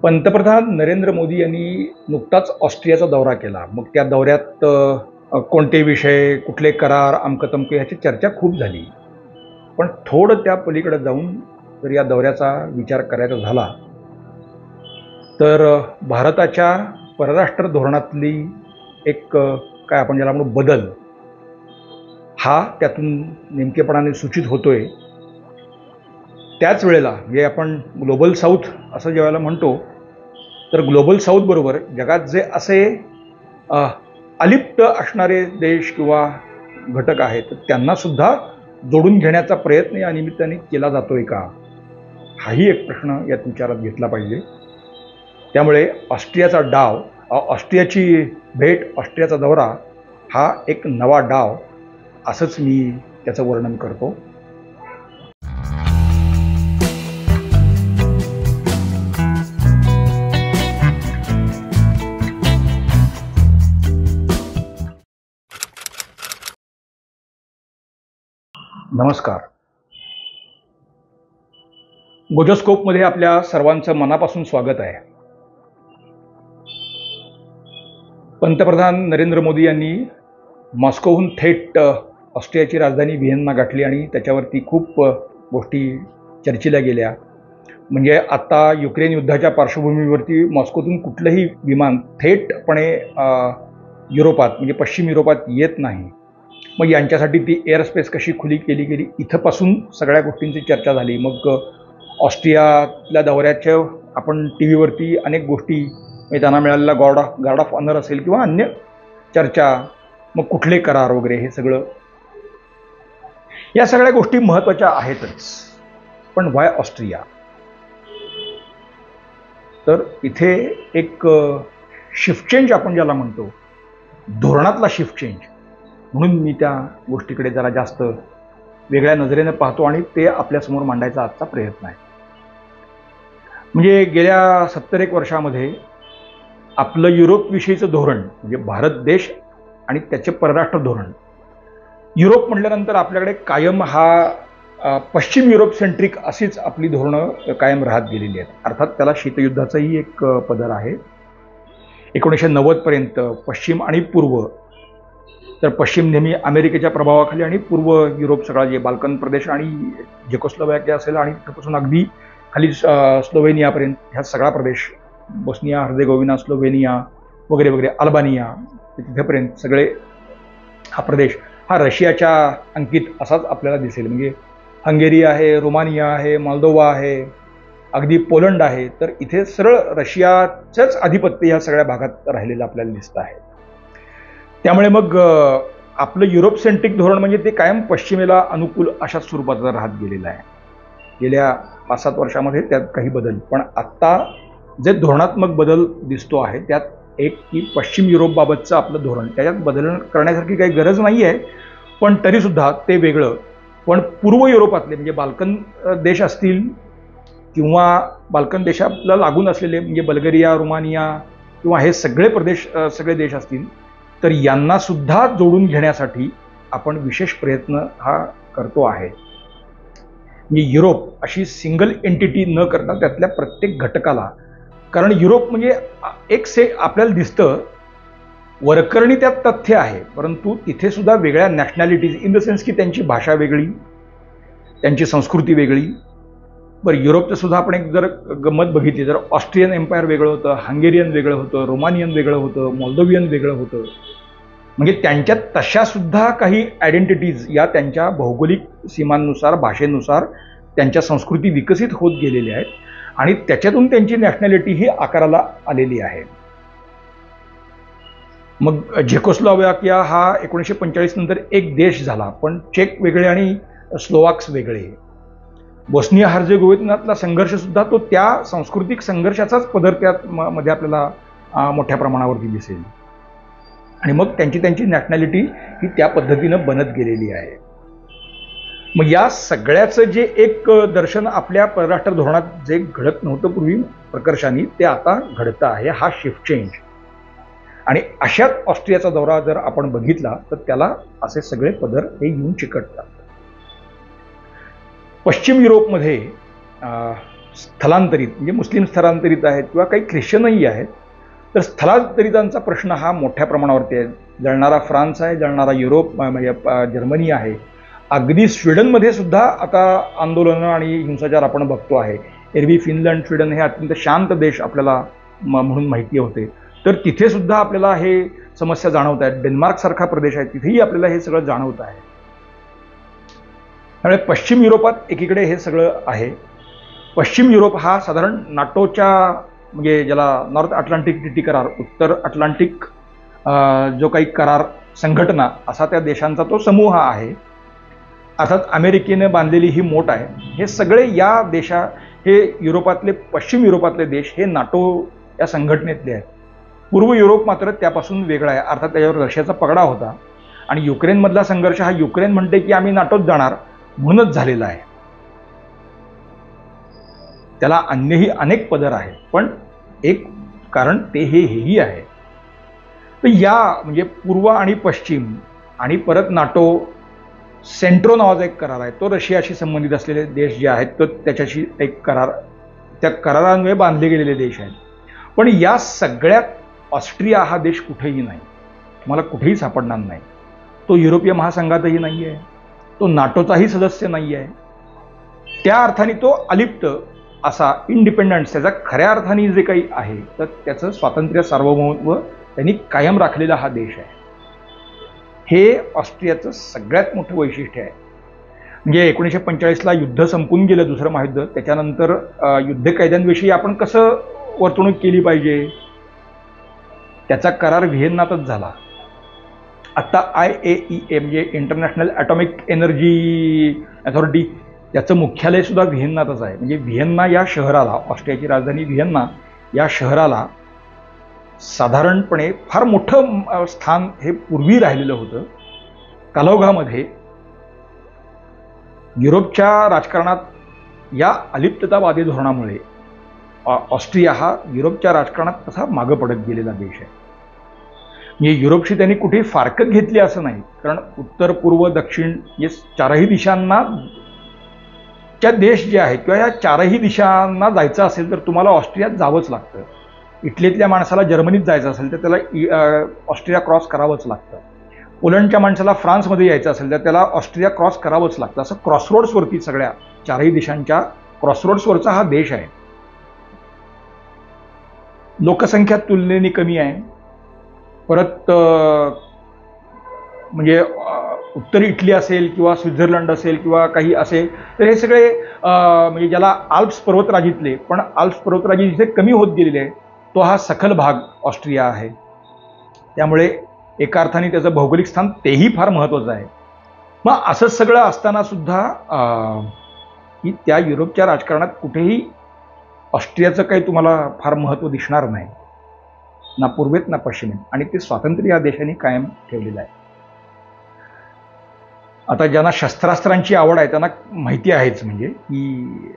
पंतप्रधान नरेंद्र मोदी यांनी नुकताच ऑस्ट्रियाचा दौरा केला. मग त्या दौऱ्यात कोणते विषय, कुठले करार, अमकतमक ह्याची चर्चा खूप झाली. पण थोडं त्या पलीकडे जाऊन जर या दौऱ्याचा विचार करायचा झाला तर भारताच्या परराष्ट्र धोरणातली एक काय आपण ज्याला म्हणू बदल हा त्यातून नेमकेपणाने सूचित होतोय. त्याच वेळेला म्हणजे आपण ग्लोबल साऊथ असं ज्यावेळेला म्हणतो तर ग्लोबल साऊथ बरोबर जगात जे असे अलिप्त असणारे देश किंवा घटक आहेत त्यांना सुद्धा जोडून घेण्याचा प्रयत्न या निमित्ताने केला जातोय का, हाही एक प्रश्न यात विचारात घेतला पाहिजे. त्यामुळे ऑस्ट्रियाचा डाव, ऑस्ट्रियाची भेट, ऑस्ट्रियाचा दौरा हा एक नवा डाव असंच मी त्याचं वर्णन करतो. नमस्कार. गोजोस्कोपमध्ये आपल्या सर्वांचं मनापासून स्वागत आहे. पंतप्रधान नरेंद्र मोदी यांनी मॉस्कोहून थेट ऑस्ट्रियाची राजधानी व्हिएन्ना गाठली आणि त्याच्यावरती खूप गोष्टी चर्चेला गेल्या. म्हणजे आता युक्रेन युद्धाच्या पार्श्वभूमीवरती मॉस्कोतून कुठलंही विमान थेटपणे युरोपात म्हणजे पश्चिम युरोपात येत नाही. मग यांच्यासाठी ती एअरस्पेस कशी खुली केली गेली इथंपासून सगळ्या गोष्टींची चर्चा झाली. मग ऑस्ट्रियातल्या दौऱ्याच्या आपण टी व्हीवरती अनेक गोष्टी म्हणजे त्यांना मिळालेला गार्ड ऑफ ऑनर असेल किंवा अन्य चर्चा, मग कुठले करार वगैरे हे सगळं, या सगळ्या गोष्टी महत्त्वाच्या आहेतच. पण व्हाय ऑस्ट्रिया? तर इथे एक शिफ्ट चेंज आपण ज्याला म्हणतो, धोरणातला शिफ्ट चेंज, म्हणून मी त्या गोष्टीकडे जरा जास्त वेगळ्या नजरेने पाहतो आणि ते आपल्यासमोर मांडायचा आजचा प्रयत्न आहे. म्हणजे गेल्या 70 वर्षामध्ये आपलं युरोपविषयीचं धोरण म्हणजे भारत देश आणि त्याचे परराष्ट्र धोरण, युरोप म्हटल्यानंतर आपल्याकडे कायम हा पश्चिम युरोप सेंट्रिक अशीच आपली धोरणं कायम राहत गेलेली आहेत. अर्थात त्याला शीतयुद्धाचाही एक पदर आहे. 1990 पर्यंत पश्चिम आणि पूर्व, तर पश्चिम नेहमी अमेरिकेच्या प्रभावाखाली आणि पूर्व युरोप सगळा जे बाल्कन प्रदेश आणि झेकोस्लोवाकिया असेल आणि तिथपासून अगदी खाली स्लोव्हेनियापर्यंत ह्या सगळा प्रदेश, बोस्निया हर्जेगोविना, स्लोव्हेनिया वगैरे वगैरे, अल्बानिया तिथेपर्यंत सगळे हा प्रदेश हा रशियाच्या अंकित असाच आपल्याला दिसेल. म्हणजे हंगेरी आहे, रोमानिया आहे, मोल्दोवा आहे, अगदी पोलंड आहे. तर इथे सरळ रशियाचंच आधिपत्य या सगळ्या भागात राहिलेलं आपल्याला दिसतं आहे. त्यामुळे मग आपलं युरोप सेंट्रिक धोरण म्हणजे ते कायम पश्चिमेला अनुकूल अशा स्वरूपाचं राहत गेलेलं आहे. गेल्या 5-7 वर्षामध्ये त्यात काही बदल, पण आत्ता जे धोरणात्मक बदल दिसतो आहे त्यात एक की पश्चिम युरोपबाबतचं आपलं धोरण, त्याच्यात बदल करण्यासारखी काही गरज नाही आहे, पण तरीसुद्धा ते वेगळं. पण पूर्व युरोपातले म्हणजे बाल्कन देश असतील किंवा बाल्कन देशाला लागून असलेले म्हणजे बल्गेरिया, रुमानिया किंवा हे सगळे प्रदेश, सगळे देश असतील, तर यांना सुद्धा जोडून घेण्यासाठी आपण विशेष प्रयत्न हा करतो आहे. म्हणजे युरोप अशी सिंगल एंटिटी न करता त्यातल्या प्रत्येक घटकाला, कारण युरोप म्हणजे एक आपल्याला दिसतं वरकरणी त्यात तथ्य आहे, परंतु तिथे सुद्धा वेगळ्या नॅशनॅलिटीज, इन द सेन्स की त्यांची भाषा वेगळी, त्यांची संस्कृती वेगळी. बरं, युरोपचं सुद्धा आपण एक जर गंमत बघितली तर ऑस्ट्रियन एम्पायर वेगळं होतं, हंगेरियन वेगळं होतं, रोमानियन वेगळं होतं, मोल्दोवियन वेगळं होतं. म्हणजे त्यांच्यात तशा सुद्धा काही आयडेंटिटीज या त्यांच्या भौगोलिक सीमांनुसार, भाषेनुसार त्यांच्या संस्कृती विकसित होत गेलेल्या आहेत आणि त्याच्यातून त्यांची नॅशनॅलिटी ही आकाराला आलेली आहे. मग झेकोस्लोवाकिया हा 1945 नंतर एक देश झाला, पण चेक वेगळे आणि स्लोवाक्स वेगळे. बोस्निया हर्जेगोविनातला संघर्ष सुद्धा तो त्या सांस्कृतिक संघर्षाचाच पदर त्यात मध्ये आपल्याला मोठ्या प्रमाणावरती दिसेल. आणि मग त्यांची नॅशनॅलिटी ही त्या पद्धतीनं बनत गेलेली आहे. मग या सगळ्याचं जे एक दर्शन आपल्या परराष्ट्र धोरणात जे घडत नव्हतं पूर्वी प्रकर्षाने, ते आता घडतं आहे. हा शिफ्ट चेंज. आणि अशात ऑस्ट्रियाचा दौरा जर आपण बघितला तर त्याला असे सगळे पदर हे येऊन चिकटतात. पश्चिम युरोपमध्ये स्थलांतरित म्हणजे मुस्लिम स्थलांतरित आहेत किंवा काही ख्रिश्चनही आहेत, तर स्थलांतरितांचा प्रश्न हा मोठ्या प्रमाणावरती आहे. जळणारा फ्रान्स आहे, जळणारा युरोप म्हणजे जर्मनी आहे, अगदी स्वीडनमध्ये सुद्धा आता आंदोलनं आणि हिंसाचार आपण बघतो आहे. एरवी फिनलंड, स्वीडन हे अत्यंत शांत देश आपल्याला म्हणून माहिती होते, तर तिथे सुद्धा आपल्याला हे समस्या जाणवत आहेत. डेन्मार्क सारखा प्रदेश आहे, तिथेही आपल्याला हे सगळं जाणवत आहे. त्यामुळे पश्चिम युरोपात एकीकडे हे सगळं आहे. पश्चिम युरोप हा साधारण नाटोच्या म्हणजे ज्याला नॉर्थ अटलांटिक ट्रीटी करार, उत्तर अटलांटिक जो काही करार संघटना असा त्या देशांचा तो समूह आहे. अर्थात अमेरिकेने बांधलेली ही मोठ आहे. हे सगळे या हे युरोपातले, पश्चिम युरोपातले देश हे नाटो या संघटनेतले आहेत. पूर्व युरोप मात्र त्यापासून वेगळा आहे. अर्थात त्याच्यावर रशियाचा पगडा होता आणि युक्रेनमधला संघर्ष हा युक्रेन म्हणते की आम्ही नाटोत जाणार म्हणूनच झालेला आहे. त्याला अन्यही अनेक पदर आहेत, पण एक कारण ते हेही आहे. तर या म्हणजे पूर्व आणि पश्चिम आणि परत नाटो, सेंट्रो नावाचा एक करार आहे, तो रशियाशी संबंधित असलेले देश जे आहेत तर त्याच्याशी एक करार, त्या करारांमुळे बांधले गेलेले देश आहेत. पण या सगळ्यात ऑस्ट्रिया हा देश कुठेही नाही, तुम्हाला कुठेही सापडणार नाही. तो युरोपीय महासंघातही नाही आहे, तो नाटोचाही सदस्य नाही आहे. त्या अर्थाने तो अलिप्त असा इंडिपेंडन्स, त्याचा खऱ्या अर्थाने जे काही आहे तर त्याचं स्वातंत्र्य, सार्वभौमत्व त्यांनी कायम राखलेला हा देश आहे. हे ऑस्ट्रियाचं सगळ्यात मोठं वैशिष्ट्य आहे. म्हणजे 1945ला युद्ध संपून गेलं, दुसरं महायुद्ध. त्याच्यानंतर युद्ध कैद्यांविषयी आपण कसं वर्तणूक केली पाहिजे त्याचा करार व्हिएन्नातच झाला. आता IAEA म्हणजे इंटरनॅशनल ॲटॉमिक एनर्जी अथॉरिटी, त्याचं मुख्यालय सुद्धा व्हिएन्नातच आहे. म्हणजे व्हिएन्ना या शहराला, ऑस्ट्रियाची राजधानी व्हिएन्ना या शहराला साधारणपणे फार मोठं स्थान हे पूर्वी राहिलेलं होतं. कालौघामध्ये युरोपच्या राजकारणात या अलिप्ततावादी धोरणामुळे ऑस्ट्रिया हा युरोपच्या राजकारणात तसा मागं पडत गेलेला देश आहे. म्हणजे युरोपशी त्यांनी कुठेही फारकत घेतली असं नाही, कारण उत्तर, पूर्व, दक्षिण या चारही दिशांना च्या देश जे आहेत किंवा या चारही दिशांना जायचं असेल तर तुम्हाला ऑस्ट्रियात जावंच लागतं. इटलीतल्या माणसाला जर्मनीत जायचं असेल तर त्याला ऑस्ट्रिया क्रॉस करावंच लागतं. पोलंडच्या माणसाला फ्रान्समध्ये यायचं असेल तर त्याला ऑस्ट्रिया क्रॉस करावंच लागतं. असं क्रॉसरोड्सवरती सगळ्या चारही दिशांच्या क्रॉसरोड्सवरचा हा देश आहे. लोकसंख्या तुलनेने कमी आहे. परत म्हणजे उत्तर इटली असेल किंवा स्वित्झर्लंड असेल किंवा काही असेल तर हे सगळे म्हणजे ज्याला आल्प्स पर्वतराजीतले, पण आल्प्स पर्वतराजी जिथे कमी होत गेलेले आहे तो हा सखल भाग ऑस्ट्रिया आहे. त्यामुळे एका अर्थाने त्याचं भौगोलिक स्थान तेही फार महत्त्वाचं आहे. मग असं सगळं असताना सुद्धा की त्या युरोपच्या राजकारणात कुठेही ऑस्ट्रियाचं काही तुम्हाला फार महत्त्व दिसणार नाही, ना पूर्वेत ना पश्चिमेत. आणि ते स्वातंत्र्य या देशाने कायम ठेवलेलं आहे. आता ज्यांना शस्त्रास्त्रांची आवड आहे त्यांना माहिती आहेच, म्हणजे की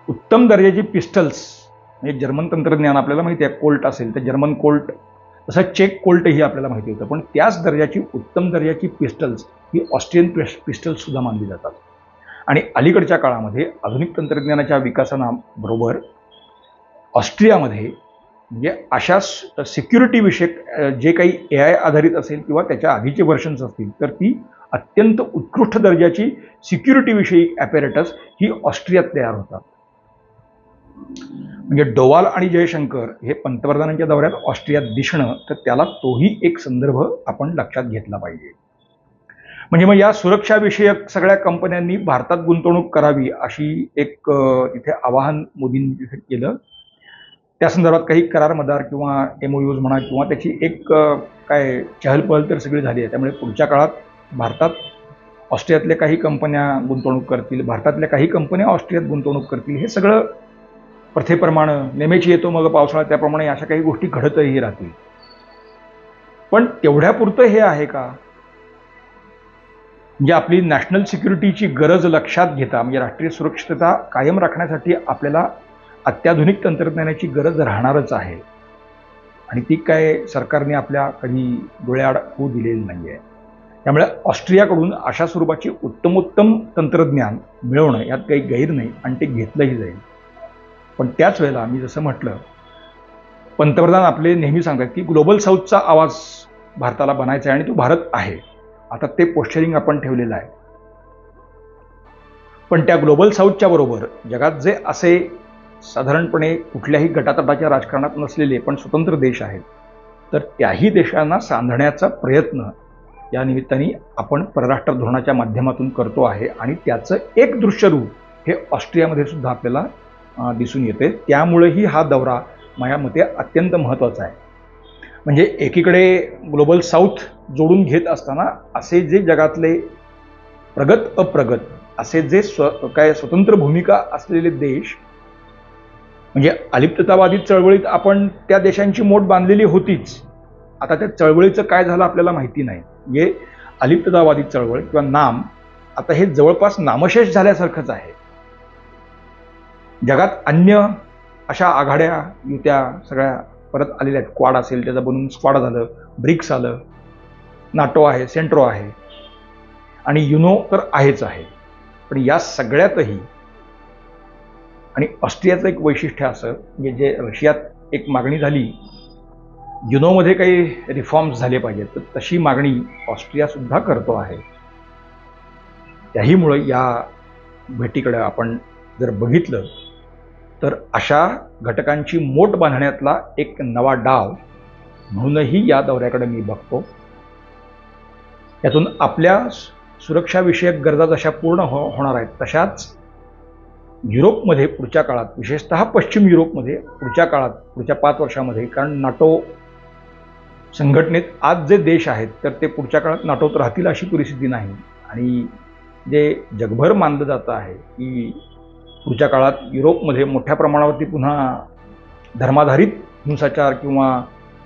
उत्तम दर्जाची पिस्टल्स, म्हणजे जर्मन तंत्रज्ञान आपल्याला माहिती आहे. कोल्ट असेल तर जर्मन कोल्ट, तसं चेक कोल्टही आपल्याला माहिती होतं. पण त्याच दर्जाची, उत्तम दर्जाची पिस्टल्स ही ऑस्ट्रियन पिस्टल्स सुद्धा मानली जातात. आणि अलीकडच्या काळामध्ये आधुनिक तंत्रज्ञानाच्या विकासाबरोबर ऑस्ट्रियामध्ये म्हणजे अशा सिक्युरिटी विषयक जे काही AI आधारित असेल किंवा त्याच्या आधीचे व्हर्शन्स असतील तर ती अत्यंत उत्कृष्ट दर्जाची सिक्युरिटीविषयी ॲपेरेटस ही ऑस्ट्रियात तयार होतात. म्हणजे डोवाल आणि जयशंकर हे पंतप्रधानांच्या दौऱ्यात ऑस्ट्रियात दिसणं, तर त्याला तोही एक संदर्भ आपण लक्षात घेतला पाहिजे. म्हणजे मग या सुरक्षाविषयक सगळ्या कंपन्यांनी भारतात गुंतवणूक करावी अशी एक इथे आवाहन मोदींनी तिथे केलं. त्या संदर्भात काही करार मदार किंवा MOUs म्हणा किंवा त्याची एक काय चहलपहल तर सगळी झाली आहे. त्यामुळे पुढच्या काळात भारतात ऑस्ट्रियातल्या काही कंपन्या गुंतवणूक करतील, भारतातल्या काही कंपन्या ऑस्ट्रियात गुंतवणूक करतील. हे सगळं प्रथेप्रमाणे नेहमीच येतो मग पावसाळा, त्याप्रमाणे अशा काही गोष्टी घडतही राहतील. पण तेवढ्यापुरतं हे आहे का? म्हणजे आपली नॅशनल सिक्युरिटीची गरज लक्षात घेता, म्हणजे राष्ट्रीय सुरक्षितता कायम राखण्यासाठी आपल्याला अत्याधुनिक तंत्रज्ञानाची गरज राहणारच आहे. आणि ती काय सरकारने आपल्या कधी डोळ्याआड होऊ दिलेली नाही आहे. त्यामुळे ऑस्ट्रियाकडून अशा स्वरूपाची उत्तमोत्तम तंत्रज्ञान मिळवणं यात काही गैर नाही आणि ते घेतलंही जाईल. पण त्याच वेळेला मी जसं म्हटलं, पंतप्रधान आपले नेहमी सांगतात की ग्लोबल साऊथचा आवाज भारताला बनायचा आहे आणि तो भारत आहे. आता ते पोस्चरिंग आपण ठेवलेलं आहे. पण त्या ग्लोबल साऊथच्या बरोबर जगात जे असे साधारणपणे कुठल्याही गटातटाच्या राजकारणात नसलेले पण स्वतंत्र देश आहेत, तर त्याही देशांना सांधण्याचा प्रयत्न या निमित्ताने आपण परराष्ट्र धोरणाच्या माध्यमातून करतो आहे. आणि त्याचं एक दृश्यरूप हे ऑस्ट्रियामध्ये सुद्धा आपल्याला दिसून येते. त्यामुळेही हा दौरा माझ्या मते अत्यंत महत्त्वाचा आहे. म्हणजे एकीकडे ग्लोबल साऊथ जोडून घेत असताना असे जे जगातले प्रगत अप्रगत असे जे स्वतंत्र भूमिका असलेले देश, म्हणजे अलिप्ततावादी चळवळीत आपण त्या देशांची मोठ बांधलेली होतीच. आता त्या चळवळीचं काय झालं आपल्याला माहिती नाही. म्हणजे अलिप्ततावादी चळवळ किंवा नाम आता हे जवळपास नामशेष झाल्यासारखंच आहे. जगात अन्य अशा आघाड्या युत्या सगळ्या परत आलेल्या आहेत. क्वाड असेल त्याचं बनून स्क्वाड झालं, ब्रिक्स आलं, नाटो आहे, सेंट्रो आहे आणि युनो तर आहेच आहे. पण या सगळ्यातही आणि ऑस्ट्रियाचं एक वैशिष्ट्य असं, म्हणजे जे रशियात एक मागणी झाली युनोमध्ये काही रिफॉर्म्स झाले पाहिजेत, तर तशी मागणी ऑस्ट्रिया सुद्धा करतो आहे. त्याहीमुळे या भेटीकडे आपण जर बघितलं तर अशा घटकांची मोठ बांधण्यातला एक नवा डाव म्हणूनही या दौऱ्याकडे मी बघतो. यातून आपल्या सुरक्षाविषयक गरजा जशा पूर्ण होणार आहेत, तशाच युरोपमध्ये पुढच्या काळात, विशेषतः पश्चिम युरोपमध्ये पुढच्या काळात, पुढच्या 5 वर्षामध्ये, कारण नाटो संघटनेत आज जे देश आहेत तर ते पुढच्या काळात नाटोत राहतील अशी परिस्थिती नाही. आणि जे जगभर मानलं जातं आहे की पुढच्या काळात युरोपमध्ये मोठ्या प्रमाणावरती पुन्हा धर्माधारित हिंसाचार किंवा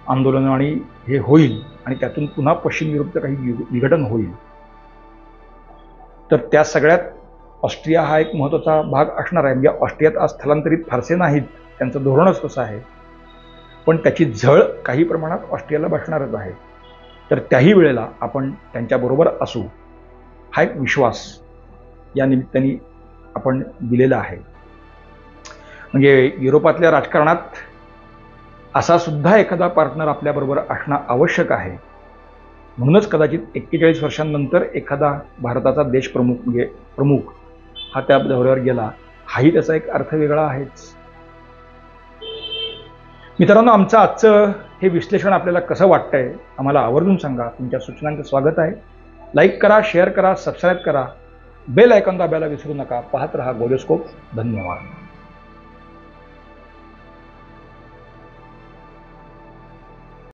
आंदोलनं आणि हे होईल आणि त्यातून पुन्हा पश्चिम युरोपचं काही विघटन होईल, तर त्या सगळ्यात ऑस्ट्रिया हा एक महत्त्वाचा भाग असणार आहे. म्हणजे ऑस्ट्रियात आज स्थलांतरित फारसे नाहीत, त्यांचं धोरणच तसं आहे, पण त्याची झळ काही प्रमाणात ऑस्ट्रियाला बसणारच आहे. तर त्याही वेळेला आपण त्यांच्याबरोबर असू हा एक विश्वास या निमित्ताने आपण दिलेला आहे. म्हणजे युरोपातल्या राजकारणात असा सुद्धा एखादा पार्टनर आपल्याबरोबर असणं आवश्यक आहे. म्हणूनच कदाचित 41 वर्षांनंतर एखादा भारताचा देश प्रमुख हा त्या दौऱ्यावर गेला, हाही त्याचा एक अर्थ वेगळा आहेच. मित्रांनो, आमचं आजचं हे विश्लेषण आपल्याला कसं वाटतंय आम्हाला आवर्जून सांगा. तुमच्या सूचनांचं स्वागत आहे. लाईक करा, शेअर करा, सबस्क्राईब करा, बेल आयकॉन दाबायला विसरू नका. पाहत रहा गोलेस्कोप. धन्यवाद.